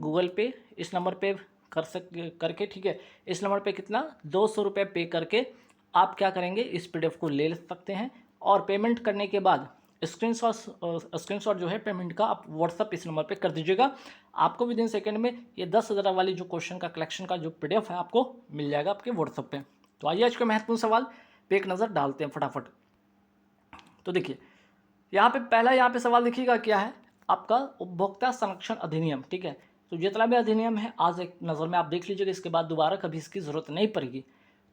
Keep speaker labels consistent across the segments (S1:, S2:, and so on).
S1: Google पे इस number पे करके, ठीक है, इस नंबर पे कितना 200 रुपये पे करके आप क्या करेंगे, इस पीडीएफ को ले सकते हैं। और पेमेंट करने के बाद स्क्रीनशॉट जो है पेमेंट का आप व्हाट्सअप इस नंबर पे कर दीजिएगा। आपको विद इन सेकेंड में ये 10,000 वाली जो क्वेश्चन का कलेक्शन का जो पीडीएफ है आपको मिल जाएगा आपके व्हाट्सअप पे। तो आइए आज के महत्वपूर्ण सवाल पे एक नज़र डालते हैं फटाफट। तो देखिए यहाँ पे पहला यहाँ पे सवाल देखिएगा क्या है, आपका उपभोक्ता संरक्षण अधिनियम, ठीक है। तो जितना भी अधिनियम है आज एक नज़र में आप देख लीजिएगा, इसके बाद दोबारा कभी इसकी ज़रूरत नहीं पड़ेगी।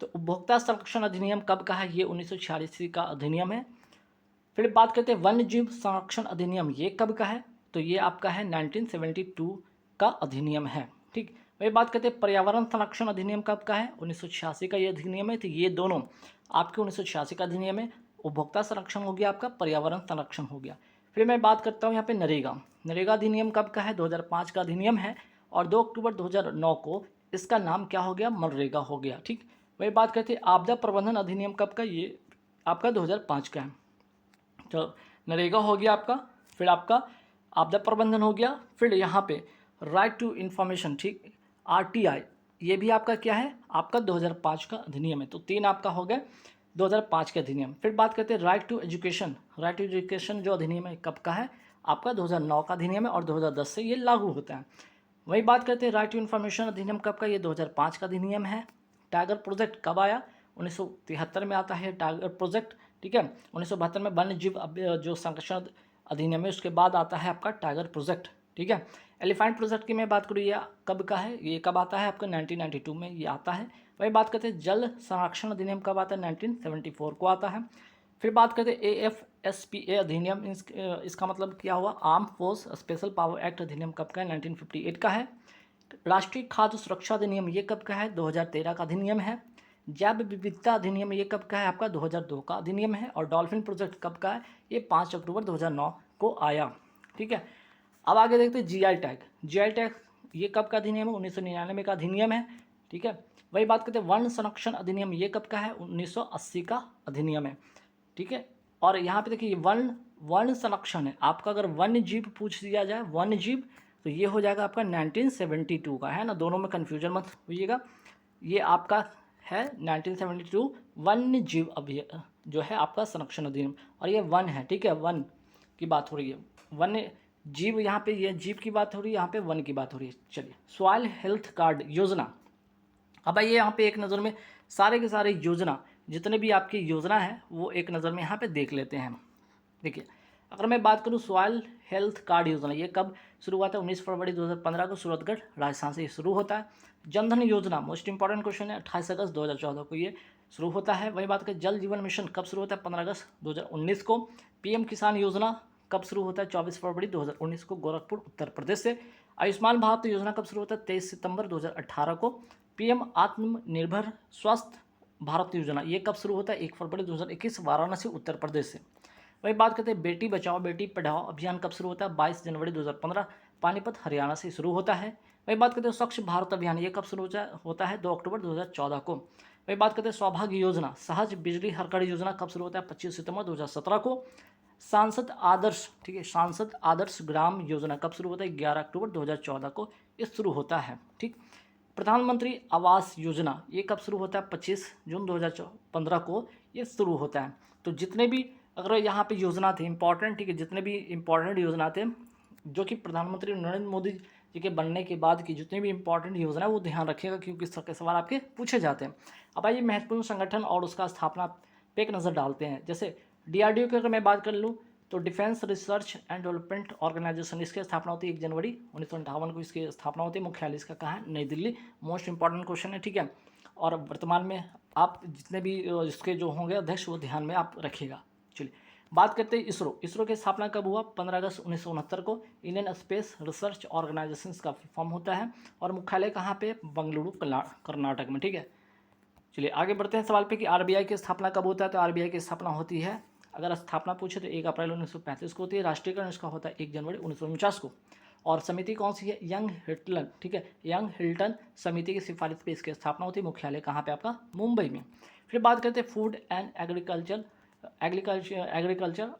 S1: तो उपभोक्ता संरक्षण अधिनियम कब का है, ये 1946 का अधिनियम है। फिर बात करते हैं वन्य जीव संरक्षण अधिनियम, ये कब का है, तो ये आपका है 1972 का अधिनियम है, ठीक। वही बात करते हैं पर्यावरण संरक्षण अधिनियम कब का है, 1986 का ये अधिनियम है। तो ये दोनों आपके 1986 का अधिनियम है। उपभोक्ता संरक्षण हो गया आपका, पर्यावरण संरक्षण हो गया। फिर मैं बात करता हूँ यहाँ पे नरेगा अधिनियम कब का है, 2005 का अधिनियम है। और 2 अक्टूबर 2009 को इसका नाम क्या हो गया, मनरेगा हो गया, ठीक। वही बात करते हैं आपदा प्रबंधन अधिनियम कब का, ये आपका 2005 का है। तो नरेगा हो गया आपका, फिर आपका आपदा प्रबंधन हो गया, फिर यहाँ पे राइट टू इन्फॉर्मेशन, ठीक, आरटीआई, ये भी आपका क्या है, आपका 2005 का अधिनियम है। तो 3 आपका हो गया 2005 के अधिनियम। फिर बात करते हैं राइट टू एजुकेशन जो अधिनियम है कब का है, आपका 2009 का अधिनियम है और 2010 से ये लागू होता है। वही बात करते हैं राइट टू इन्फॉर्मेशन अधिनियम कब का, ये 2005 का अधिनियम है। टाइगर प्रोजेक्ट कब आया, 1973 में आता है टाइगर प्रोजेक्ट, ठीक है। 1972 में वन्य जीव जो संरक्षण अधिनियम है उसके बाद आता है आपका टाइगर प्रोजेक्ट, ठीक है। एलिफेंट प्रोजेक्ट की मैं बात करूँ, ये कब का है, ये कब आता है आपका 1992 में ये आता है। वही बात करते हैं जल संरक्षण अधिनियम कब आता है, 1974 को आता है। फिर बात करते हैं AFSPA अधिनियम, इसका मतलब क्या हुआ, arm force special power act अधिनियम कब का है, 1958 का है। राष्ट्रीय खाद्य सुरक्षा अधिनियम ये कब का है, 2013 का अधिनियम है। जैव विविधता अधिनियम ये कब का है, आपका 2002 का अधिनियम है। और डॉल्फिन प्रोजेक्ट कब का है, ये 5 अक्टूबर 2009 को आया, ठीक है। अब आगे देखते हैं जीआई टैग ये कब का अधिनियम है, 1999 का अधिनियम है, ठीक है। वही बात करते हैं वन संरक्षण अधिनियम ये कब का है, 1980 का अधिनियम है, ठीक है। और यहाँ पे देखिए वन संरक्षण है आपका, अगर वन्य जीव पूछ दिया जाए वन्य जीव तो ये हो जाएगा आपका 1972 का, है ना, दोनों में कन्फ्यूजन मत होइएगा। ये आपका है 1972 वन्य जीव अभियान जो है आपका संरक्षण अधिनियम, और ये वन है, ठीक है, वन की बात हो रही है, वन्य जीव, यहाँ पे ये जीव की बात हो रही है, यहाँ पे वन की बात हो रही है। चलिए सॉइल हेल्थ कार्ड योजना, अब आइए यहाँ पे एक नज़र में सारे के सारे योजना जितने भी आपकी योजना है वो एक नज़र में यहाँ पे देख लेते हैं। देखिए अगर मैं बात करूँ सॉइल हेल्थ कार्ड योजना, ये कब शुरू हुआ था, 19 फरवरी 2015 को सूरतगढ़ राजस्थान से ये शुरू होता है। जनधन योजना मोस्ट इंपॉर्टेंट क्वेश्चन है, 28 अगस्त 2014 को ये शुरू होता है। वही बात करें जल जीवन मिशन कब शुरू होता है, 15 अगस्त 2019 को। पीएम किसान योजना कब शुरू होता है, 24 फरवरी 2019 को गोरखपुर उत्तर प्रदेश से। आयुष्मान भारत योजना कब शुरू होता है, 23 सितंबर 2018 को। पीएम आत्मनिर्भर स्वस्थ भारत योजना ये कब शुरू होता है, 1 फरवरी 2021 वाराणसी उत्तर प्रदेश से। वही बात करते हैं बेटी बचाओ बेटी पढ़ाओ अभियान कब शुरू होता है, 22 जनवरी 2015 पानीपत हरियाणा से शुरू होता है। वही बात करते हैं स्वच्छ भारत अभियान ये कब शुरू होता है, 2 अक्टूबर 2014 को। वही बात करते हैं सौभाग्य योजना सहज बिजली हर घर योजना कब शुरू होता है, 25 सितंबर 2017 को। सांसद आदर्श, ठीक है, सांसद आदर्श ग्राम योजना कब शुरू होता है, 11 अक्टूबर 2014 को ये शुरू होता है, ठीक। प्रधानमंत्री आवास योजना ये कब शुरू होता है, 25 जून 2015 को ये शुरू होता है। तो जितने भी अगर यहाँ पे योजना थे इंपॉर्टेंट, ठीक है, जितने भी इंपॉर्टेंट योजना थे जो कि प्रधानमंत्री नरेंद्र मोदी जी के बनने के बाद की जितनी भी इंपॉर्टेंट योजना है वो ध्यान रखिएगा, क्योंकि इस तरह के सवाल आपके पूछे जाते हैं। अब आइए महत्वपूर्ण संगठन और उसका स्थापना पे एक नज़र डालते हैं। जैसे DRDO की अगर मैं बात कर लूँ तो defence research and development organisation, इसकी स्थापना होती है 1 जनवरी 1958 को इसकी स्थापना होती है। मुख्यालय इसका कहाँ है, नई दिल्ली। मोस्ट इंपॉर्टेंट क्वेश्चन है, ठीक है। और वर्तमान में आप जितने भी इसके जो होंगे अध्यक्ष वो ध्यान में आप रखिएगा। चलिए बात करते हैं इसरो की स्थापना कब हुआ, 15 अगस्त 1969 को। इंडियन स्पेस रिसर्च ऑर्गेनाइजेशन का फॉर्म होता है और मुख्यालय कहाँ पे, बेंगलुरु कर्नाटक में, ठीक है। चलिए आगे बढ़ते हैं सवाल पे कि RBI की स्थापना कब होता है, तो RBI की स्थापना होती है, अगर स्थापना पूछे तो 1 अप्रैल 1935 को होती है। राष्ट्रीयकरण इसका होता है 1 जनवरी 1949 को। और समिति कौन सी है, यंग हिल्टन, ठीक है, यंग हिल्टन समिति की सिफारिश पे इसकी स्थापना होती है। मुख्यालय कहाँ पे आपका, मुंबई में। फिर बात करते हैं फूड एंड एग्रीकल्चर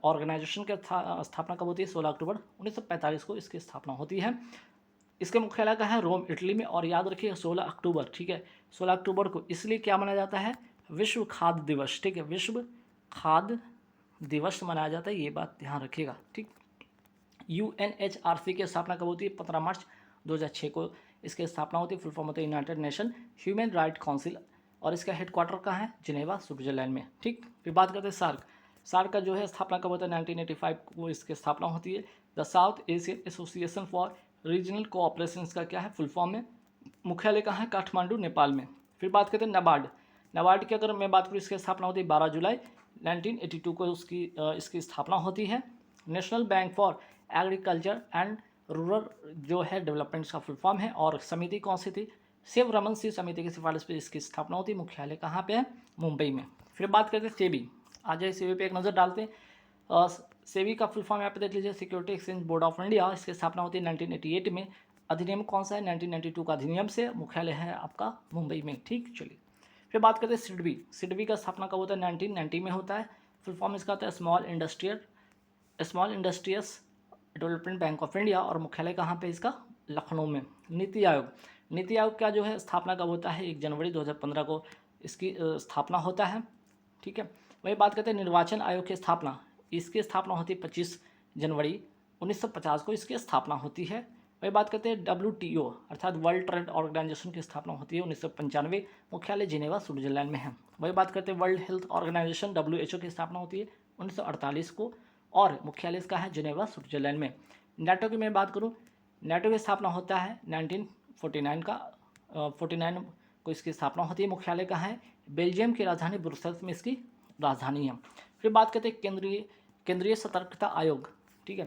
S1: ऑर्गेनाइजेशन की स्थापना कब होती है, 16 अक्टूबर 1945 को इसकी स्थापना होती है। इसके मुख्यालय का है रोम इटली में, और याद रखिए 16 अक्टूबर, ठीक है, 16 अक्टूबर को इसलिए क्या मनाया जाता है, विश्व खाद्य दिवस, ठीक है, विश्व खाद्य दिवस मनाया जाता है, ये बात ध्यान रखिएगा, ठीक। UNHRC की स्थापना कब होती है, 15 मार्च 2006 को इसकी स्थापना होती है। फुल फॉर्म होता है United nation human right council, और इसका हेडक्वार्टर कहाँ है, जिनेवा स्विट्जरलैंड में, ठीक। फिर बात करते हैं सार्क। सार्क का जो है स्थापना कब होता है, 1985 को इसकी स्थापना होती है। The south Asian association for regional cooperation का क्या है, फुल फॉर्म में। मुख्यालय कहाँ है, काठमांडू, नेपाल में। फिर बात करते हैं नाबार्ड। नाबार्ड की अगर मैं बात करूँ, इसकी स्थापना होती है 12 जुलाई 1982 को इसकी स्थापना होती है। National bank for agriculture and rural जो है डेवलपमेंट का फुल फॉर्म है। और समिति कौन सी थी, शिव रमन सिंह समिति की सिफारिश पर इसकी स्थापना होती है। मुख्यालय कहाँ पे है, मुंबई में। फिर बात करते हैं सेबी। आ जाए सेबी पे एक नज़र डालते हैं। सेबी का फुल फॉर्म यहाँ पे देख लीजिए, security exchange board of India. इसकी स्थापना होती है 1988 में। अधिनियम कौन सा है, 1992 का अधिनियम से। मुख्यालय है आपका मुंबई में, ठीक। चलिए फिर बात करते हैं सिडबी। सिडबी का स्थापना कब होता है, 1990 में होता है। फुल फॉर्म इसका होता है small industrious development bank of India, और मुख्यालय कहाँ पे इसका, लखनऊ में। नीति आयोग। नीति आयोग का जो है स्थापना कब होता है, 1 जनवरी 2015 को इसकी स्थापना होता है, ठीक है। वही बात करते हैं निर्वाचन आयोग की स्थापना। इसकी स्थापना होती है 25 जनवरी 1950 को इसकी स्थापना होती है। वही बात करते हैं WTO अर्थात वर्ल्ड ट्रेड ऑर्गेनाइजेशन की स्थापना होती है 1995। मुख्यालय जिनेवा स्विट्जरलैंड में है। वही बात करते हैं वर्ल्ड हेल्थ ऑर्गेनाइजेशन WHO की स्थापना होती है 1948 को, और मुख्यालय इसका है जिनेवा स्विट्जरलैंड में। नाटो की मैं बात करूँ, नाटो की स्थापना होता है 1949 को इसकी स्थापना होती है। मुख्यालय कहाँ है, बेल्जियम की राजधानी ब्रुसेल्स में इसकी राजधानी है। फिर बात करते हैं केंद्रीय सतर्कता आयोग, ठीक है,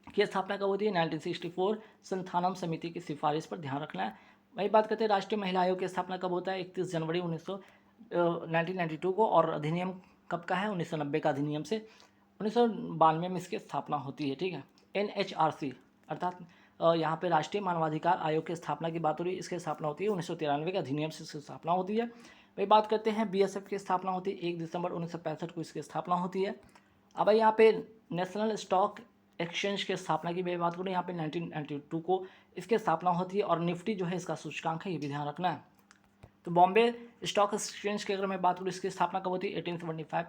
S1: की स्थापना कब होती है, 1964 संथानम समिति की सिफारिश पर, ध्यान रखना है। वही बात करते हैं राष्ट्रीय महिला आयोग की स्थापना कब होता है, 31 जनवरी 1992 को, और अधिनियम कब का है, 1990 का अधिनियम से। 1992 में इसकी स्थापना होती है, ठीक है। NHRC अर्थात यहाँ पे राष्ट्रीय मानवाधिकार आयोग की स्थापना की बात हो रही है। इसकी स्थापना होती है 1993 के अधिनियम से इसकी स्थापना होती है। वही बात करते हैं BSF की स्थापना होती है 1 दिसंबर 1965 को इसकी स्थापना होती है। अब यहाँ पे नेशनल स्टॉक एक्सचेंज के स्थापना की मैं बात करूँ, यहाँ पे 1992 को इसकी स्थापना होती है। और निफ्टी जो है इसका सूचकांक है, ये भी ध्यान रखना है। तो बॉम्बे स्टॉक एक्सचेंज की अगर मैं बात करूँ, इसकी स्थापना कब होती है, 1875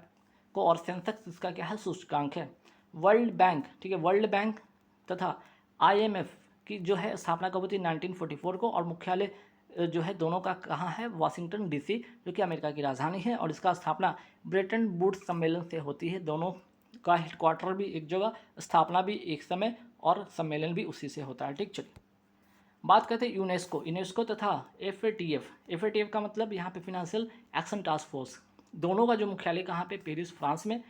S1: को, और सेंसेक्स इसका क्या है, सूचकांक है। वर्ल्ड बैंक, ठीक है, वर्ल्ड बैंक तथा IMF की जो है स्थापना कब होती है, 1944 को, और मुख्यालय जो है दोनों का कहाँ है, वाशिंगटन DC, जो कि अमेरिका की राजधानी है। और इसका स्थापना ब्रेटन वुड्स सम्मेलन से होती है। दोनों का हेडक्वार्टर भी एक जगह, स्थापना भी एक समय, और सम्मेलन भी उसी से होता है, ठीक। चलिए बात करते हैं यूनेस्को तथा FATF का मतलब यहाँ पे फिनेंशियल एक्शन टास्क फोर्स। दोनों का जो मुख्यालय कहाँ पे, पेरिस, फ्रांस में।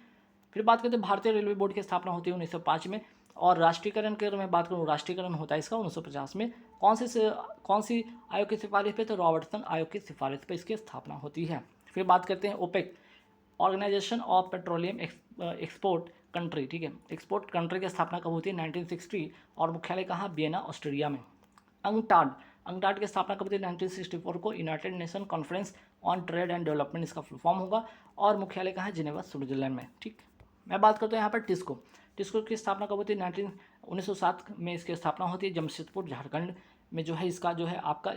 S1: फिर बात करते हैं भारतीय रेलवे बोर्ड की स्थापना होती है 1905 में। और राष्ट्रीयकरण की अगर मैं बात करूँ, राष्ट्रीयकरण होता है इसका 1950 में। कौन सी आयोग की सिफारिश पे, तो रॉबर्टसन आयोग की सिफारिश पे इसकी स्थापना होती है। फिर बात करते हैं OPEC organisation of petroleum export country, ठीक है, एक्सपोर्ट कंट्री की स्थापना कब होती है, 1960, और मुख्यालय कहाँ, वियना, ऑस्ट्रिया में। अंगटाड की स्थापना कब होती है, 1964 को, United nation conference on trade and development इसका फुल फॉर्म होगा, और मुख्यालय कहाँ है, जिनेवा स्विट्जरलैंड में, ठीक। मैं बात करता हूँ यहाँ पर टिस्को की स्थापना कब होती है, 1907 में इसकी स्थापना होती है। जमशेदपुर झारखंड में जो है इसका जो है आपका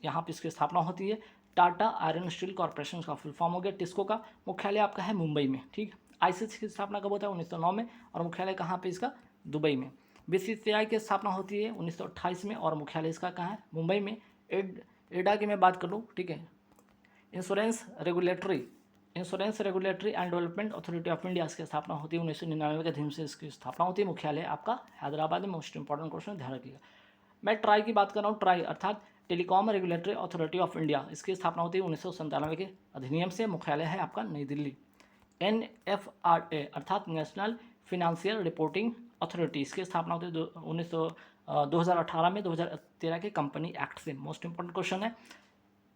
S1: यहाँ पर इसकी स्थापना होती है। टाटा आयरन स्टील कॉर्पोरेशन का फुल फॉर्म हो गया टिस्को का। मुख्यालय आपका है मुंबई में, ठीक। ICC की स्थापना कब होता है, 1909 में, और मुख्यालय कहाँ पे इसका, दुबई में। BCCI की स्थापना होती है 1928 में, और मुख्यालय इसका कहाँ है, मुंबई में। एडा की मैं बात करूँ, ठीक है, insurance regulatory and development authority of India की स्थापना होती है 1999 के अधिनियम से इसकी स्थापना होती है। मुख्यालय आपका हैदराबाद में। मोस्ट इंपॉर्टेंट क्वेश्चन, ध्यान रखिएगा। मैं ट्राई की बात कर रहा हूँ, ट्राई अर्थात telecom regulatory authority of India, इसकी स्थापना होती है 1997 के अधिनियम से। मुख्यालय है आपका नई दिल्ली। NFRA अर्थात नेशनल फिनेंशियल रिपोर्टिंग अथॉरिटी, इसकी स्थापना होती है 2018 में, 2013 के कंपनी एक्ट से। मोस्ट इंपॉर्टेंट क्वेश्चन है,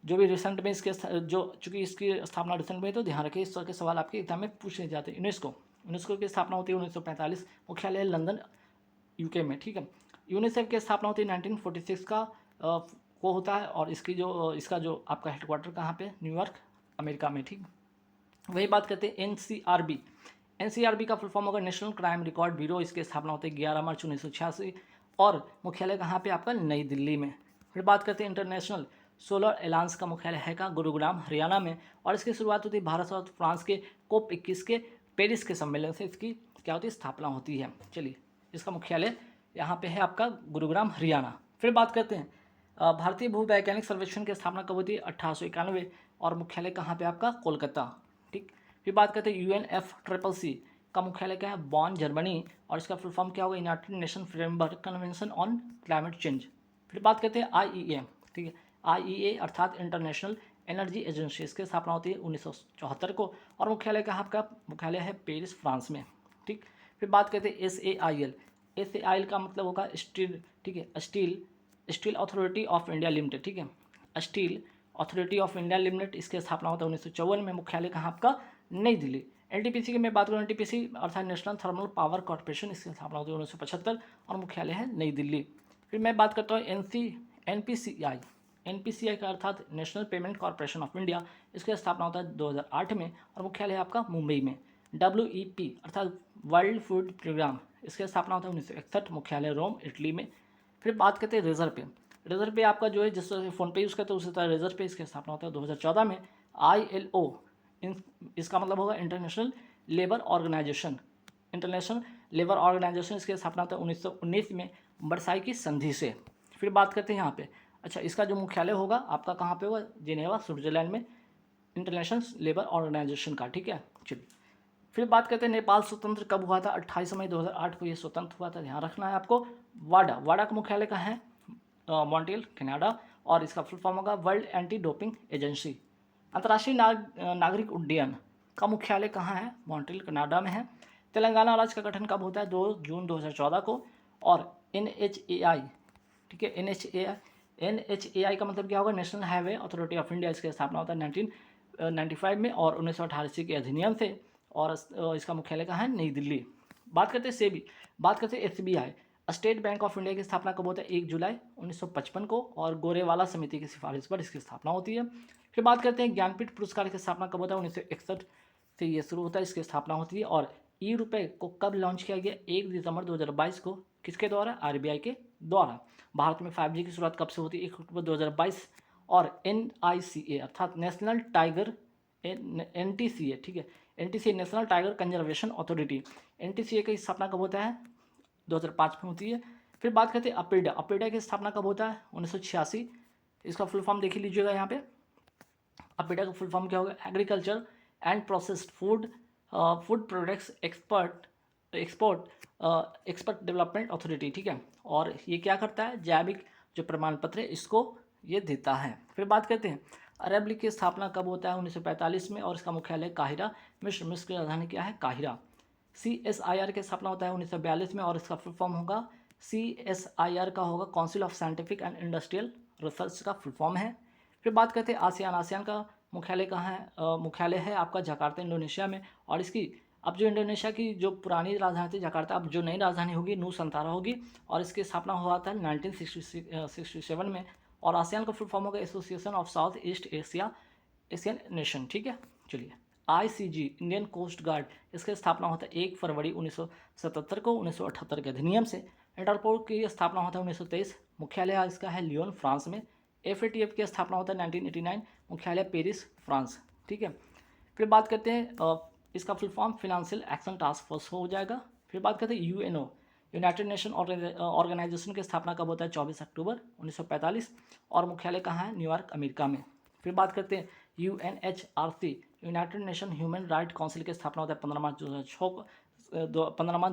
S1: जो भी रिसेंट में इसके चूँकि इसकी स्थापना रिसेंट में, तो ध्यान रखिए इस तरह के सवाल आपके एग्जाम में पूछे जाते हैं। यूनेस्को की स्थापना होती है 1945, मुख्यालय लंदन UK में, ठीक है। यूनिसेफ की स्थापना होती है 1946 का को होता है, और इसका जो आपका हेडक्वार्टर कहाँ पे, न्यूयॉर्क, अमेरिका में, ठीक। वही बात करते हैं NCRB का फुल फॉर्म होगा नेशनल क्राइम रिकॉर्ड ब्यूरो। इसकी स्थापना होती है 11 मार्च 1986, और मुख्यालय कहाँ पे आपका नई दिल्ली में। फिर बात करते हैं इंटरनेशनल सोलर एलायंस का मुख्यालय है का गुरुग्राम हरियाणा में, और इसकी शुरुआत होती है भारत और फ्रांस के COP 21 के पेरिस के सम्मेलन से इसकी क्या होती है, स्थापना होती है। चलिए, इसका मुख्यालय यहाँ पे है आपका गुरुग्राम हरियाणा। फिर बात करते हैं भारतीय भूवैज्ञानिक सर्वेक्षण की स्थापना कब होती है, 1891, और मुख्यालय कहाँ पे आपका, कोलकाता। ठीक। फिर बात करते हैं UNFCCC का मुख्यालय क्या है, बॉन जर्मनी, और इसका फुल फॉर्म क्या होगा, United nation framework convention on climate change. फिर बात करते हैं IEA। ठीक है, IEA अर्थात इंटरनेशनल एनर्जी एजेंसी, इसकी स्थापना होती है 1974 को, और मुख्यालय कहाँ आपका, मुख्यालय है पेरिस फ्रांस में। ठीक। फिर बात करते हैं SAIL। SAIL का मतलब होगा स्टील। ठीक है, steel authority of India limited. ठीक है, steel authority of India limited, इसकी स्थापना होता है 1954 में, मुख्यालय कहाँ आपका, नई दिल्ली। NTPC की मैं बात करूँ, NTPC अर्थात नेशनल थर्मल पावर कॉर्पोरेशन, इसकी स्थापना होती है 1975, और मुख्यालय है नई दिल्ली। फिर मैं बात करता हूँ NPCI का अर्थात national payment corporation of India, इसकी स्थापना होता है 2008 में, और मुख्यालय है आपका मुंबई में। WEP अर्थात वर्ल्ड फूड प्रोग्राम, इसकी स्थापना होता है 1961, मुख्यालय रोम इटली में। फिर बात करते हैं रिजर्व पे। रिजर्व पे आपका जो है, जिस फ़ोन पे यूज़ करते हैं उसी तरह रिजर्व पे, इसकी स्थापना होता है 2014 में। ILO इसका मतलब होगा international labour organisation. International labour organisation, इसकी स्थापना होता है 1919 में, वर्साई की संधि से। फिर बात करते हैं यहाँ पे, अच्छा, इसका जो मुख्यालय होगा आपका कहाँ पे होगा, जिनेवा स्विट्जरलैंड में, इंटरनेशनल लेबर ऑर्गेनाइजेशन का। ठीक है, चलिए। फिर बात करते हैं नेपाल स्वतंत्र कब हुआ था, 28 मई 2008 को ये स्वतंत्र हुआ था, ध्यान रखना है आपको। वाडा का मुख्यालय कहाँ है, मॉन्ट्रियल कनाडा, और इसका फुल फॉर्म होगा वर्ल्ड एंटी डोपिंग एजेंसी। अंतर्राष्ट्रीय नागरिक उड्डयन का मुख्यालय कहाँ है, मॉन्ट्रियल कनाडा में है। तेलंगाना राज्य का गठन कब होता है, 2 जून 2014 को। और NHAI, ठीक है, NHAI का मतलब क्या होगा, national highway authority of India, इसकी स्थापना होता है 1995 में, और 1988 के अधिनियम से, और इसका मुख्यालय कहाँ है, नई दिल्ली। बात करते हैं सेबी, बात करते हैं SBI, state bank of India की स्थापना कब होता है, 1 जुलाई 1955 को, और गोरेवाला समिति की सिफारिश पर इसकी स्थापना होती है। फिर बात करते हैं ज्ञानपीठ पुरस्कार की स्थापना कब होता है, 1961 से ये शुरू होता है, इसकी स्थापना होती है। और ₹रुपए को कब लॉन्च किया गया, 1 दिसंबर 2022 को, किसके द्वारा, RBI के द्वारा। भारत में 5G की शुरुआत कब से होती है, 1 अक्टूबर 2022। और NICA अर्थात नेशनल टाइगर, NTCA, ठीक है, NTCA national tiger conservation authority, NTCA की स्थापना कब होता है, 2005 में होती है। फिर बात करते हैं अपेडा की स्थापना कब होता है, 1986। इसका फुल फॉर्म देख लीजिएगा यहाँ पे। अपेडा का फुल फॉर्म क्या होगा, agriculture and processed food products expert development authority. ठीक है, और ये क्या करता है, जैविक जो प्रमाण पत्र है इसको ये देता है। फिर बात करते हैं अरब लीग की स्थापना कब होता है, 1945 में, और इसका मुख्यालय काहिरा, मिस्र की राजधानी क्या है, काहिरा। CSIR की स्थापना होता है 1942 में, और इसका फुल फॉर्म होगा, CSIR का होगा council of scientific and industrial research का फुल फॉर्म है। फिर बात करते हैं आसियान का मुख्यालय कहाँ है, मुख्यालय है आपका जकार्ता, इंडोनेशिया में, और इसकी अब जो इंडोनेशिया की जो पुरानी राजधानी थी जकार्ता, अब जो नई राजधानी होगी नूसंतारा होगी, और इसकी स्थापना हुआ था 1967 में। और आसियान का फुल फॉर्म होगा association of south east Asian nation. ठीक है, चलिए। ICG इंडियन कोस्ट गार्ड, इसकी स्थापना होता है 1 फरवरी 1977 को, 1978 के अधिनियम से। इंटरपोल की स्थापना होता है 1923, मुख्यालय इसका है लियोन, फ्रांस में। FATF की स्थापना होता है 1989, मुख्यालय पेरिस, फ्रांस। ठीक है। फिर बात करते हैं इसका full form financial action task force हो जाएगा। फिर बात करते हैं UNO यूनाइटेड नेशन ऑर्गेनाइजेशन की स्थापना कब होता है, 24 अक्टूबर 1945, और मुख्यालय कहाँ है, न्यूयॉर्क, अमेरिका में। फिर बात करते हैं UNHRC United nation human right council की स्थापना होता है 15 मार्च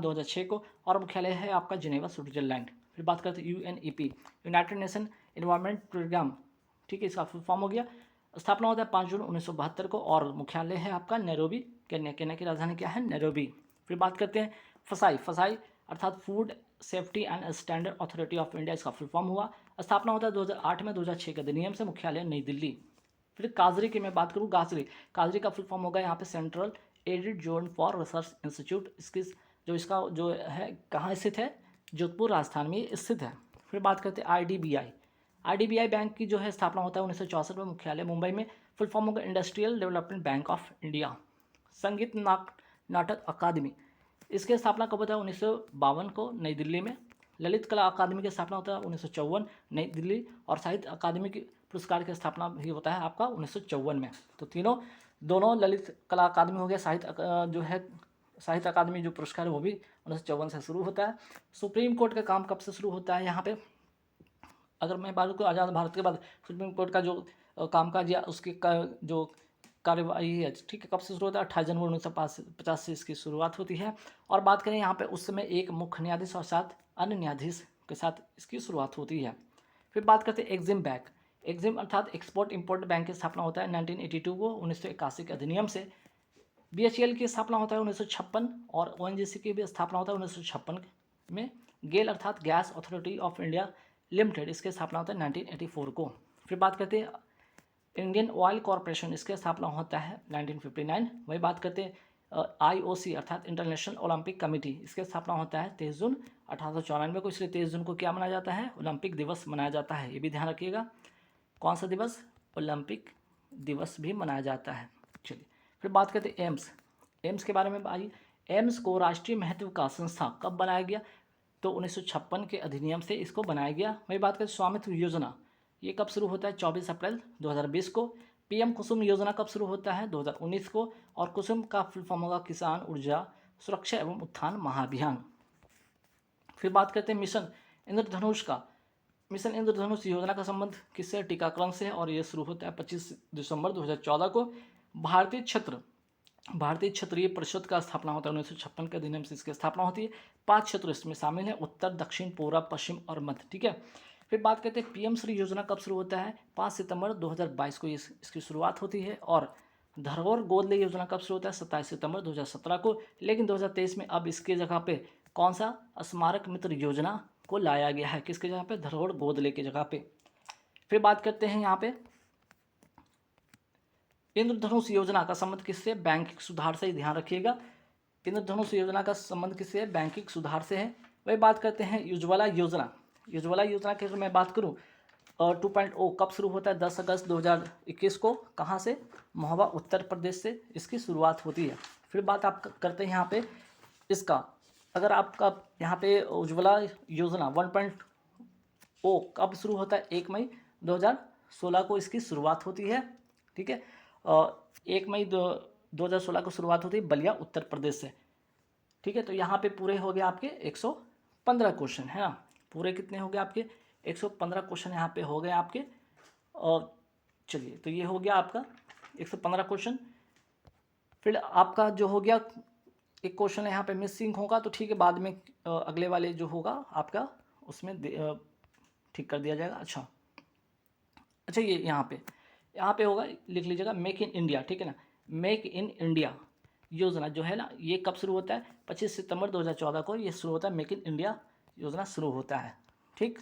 S1: 2006 को, और मुख्यालय है आपका जिनेवा, स्विट्जरलैंड। फिर बात करते हैं UNEP united nation environment programme. ठीक है, इसका फुल फॉर्म हो गया, स्थापना होता है 5 जून 1972 को, और मुख्यालय है आपका नैरोबी, केन्या की राजधानी क्या है, नैरोबी। फिर बात करते हैं फसाई अर्थात food safety and standard authority of India, इसका फुल फॉर्म हुआ, स्थापना होता है 2008 में, 2006 के अधिनियम से, मुख्यालय नई दिल्ली। फिर काजरी की मैं बात करूँ, काजरी का फुल फॉर्म होगा यहाँ पे central aided zone for research institute, इसका जो है कहाँ स्थित है, जोधपुर, राजस्थान में स्थित है। फिर बात करते हैं IDBI बैंक की जो है स्थापना होता है 1964 में, मुख्यालय मुंबई में। फुल फॉर्म होगा industrial development bank of India. संगीत नाटक अकादमी, इसकी स्थापना कब होता है, 1952 को, नई दिल्ली में। ललित कला अकादमी की स्थापना होता है 1954 नई दिल्ली, और साहित्य अकादमी की पुरस्कार की स्थापना भी होता है आपका 1954 में। तो तीनों दोनों ललित कला अकादमी हो गया, जो है साहित्य अकादमी जो पुरस्कार है वो भी 1954 से शुरू होता है। सुप्रीम कोर्ट का काम कब से शुरू होता है यहाँ पे, अगर मैं बात करूँ आज़ाद भारत के बाद सुप्रीम कोर्ट का जो कामकाज या उसकी जो कार्यवाही है, ठीक है, कब से शुरू होता है, 28 जनवरी 1950 से इसकी शुरुआत होती है। और बात करें यहाँ पे उस समय एक मुख्य न्यायाधीश और 7 अन्य न्यायाधीश के साथ इसकी शुरुआत होती है। फिर बात करते हैं एग्जिम बैंक। एग्जिम अर्थात एक्सपोर्ट इम्पोर्ट बैंक की स्थापना होता है 1982 को 1981 के अधिनियम से। BHEL की स्थापना होता है 1956 और ONGC की भी स्थापना होता है 1956 में। गेल अर्थात gas authority of India limited, इसकी स्थापना होता है 1984 को। फिर बात करते हैं इंडियन ऑयल कॉरपोरेशन, इसकी स्थापना होता है 1959। वही बात करते हैं IOC अर्थात इंटरनेशनल ओलंपिक कमेटी, इसकी स्थापना होता है 23 जून 1894 को। इसलिए 23 जून को क्या मनाया जाता है, ओलंपिक दिवस मनाया जाता है, ये भी ध्यान रखिएगा। कौन सा दिवस, ओलंपिक दिवस भी मनाया जाता है। चलिए फिर बात करते हैं एम्स के बारे में। आइए, एम्स को राष्ट्रीय महत्व का संस्था कब बनाया गया, तो 1956 के अधिनियम से इसको बनाया गया। वही बात करें स्वामित्व योजना, ये कब शुरू होता है, 24 अप्रैल 2020 को। PM कुसुम योजना कब शुरू होता है, 2019 को। और कुसुम का फुल फॉर्म होगा किसान ऊर्जा सुरक्षा एवं उत्थान महाअभियान। फिर बात करते हैं मिशन इंद्रधनुष का। मिशन इंद्रधनुष योजना का संबंध किससे, टीकाकरण से, और ये शुरू होता है 25 दिसंबर 2014 को। भारतीय क्षेत्रीय परिषद का स्थापना होता है 1956 के अधिनियम से इसकी स्थापना होती है। 5 क्षेत्र इसमें शामिल हैं, उत्तर, दक्षिण, पूर्व, पश्चिम और मध्य, ठीक है। फिर बात करते हैं PM श्री योजना कब शुरू होता है, 5 सितंबर 2022 को इसकी शुरुआत होती है। और धरोहर गोद ले योजना कब शुरू होता है, 27 सितंबर 2017 को। लेकिन 2023 में अब इसके जगह पे कौन सा स्मारक मित्र योजना को लाया गया है, किसके जगह पे, धरोहर गोद ले के जगह पे। फिर बात करते हैं यहाँ पे इंद्रधनुष योजना का संबंध किससे, बैंकिंग सुधार से, ही ध्यान रखिएगा। इंद्रधनुष योजना का संबंध किससे, बैंकिंग सुधार से है। वही बात करते हैं उज्ज्वला योजना। उज्ज्वला योजना की अगर मैं बात करूं 2.0 कब शुरू होता है, 10 अगस्त 2021 को। कहाँ से, महोबा उत्तर प्रदेश से इसकी शुरुआत होती है। फिर बात आप करते हैं यहाँ पे इसका, अगर आपका यहाँ पे उज्ज्वला योजना 1.0 कब शुरू होता है, 1 मई 2016 को इसकी शुरुआत होती है, ठीक है। 1 मई 2016 को शुरुआत होती है बलिया उत्तर प्रदेश से, ठीक है। तो यहाँ पे पूरे हो गए आपके 115 क्वेश्चन है ना, पूरे कितने हो गए आपके 115 क्वेश्चन यहाँ पे हो गए आपके। और चलिए, तो ये हो गया आपका 115 क्वेश्चन। फिर आपका जो हो गया एक क्वेश्चन यहाँ पे मिसिंग होगा, तो ठीक है, बाद में अगले वाले जो होगा आपका उसमें ठीक कर दिया जाएगा। अच्छा ये यहाँ पे होगा, लिख लीजिएगा, मेक इन इंडिया, ठीक है ना। मेक इन इंडिया योजना जो है ना, ये कब शुरू होता है, 25 सितंबर 2014 को ये शुरू होता है, मेक इन इंडिया योजना शुरू होता है, ठीक।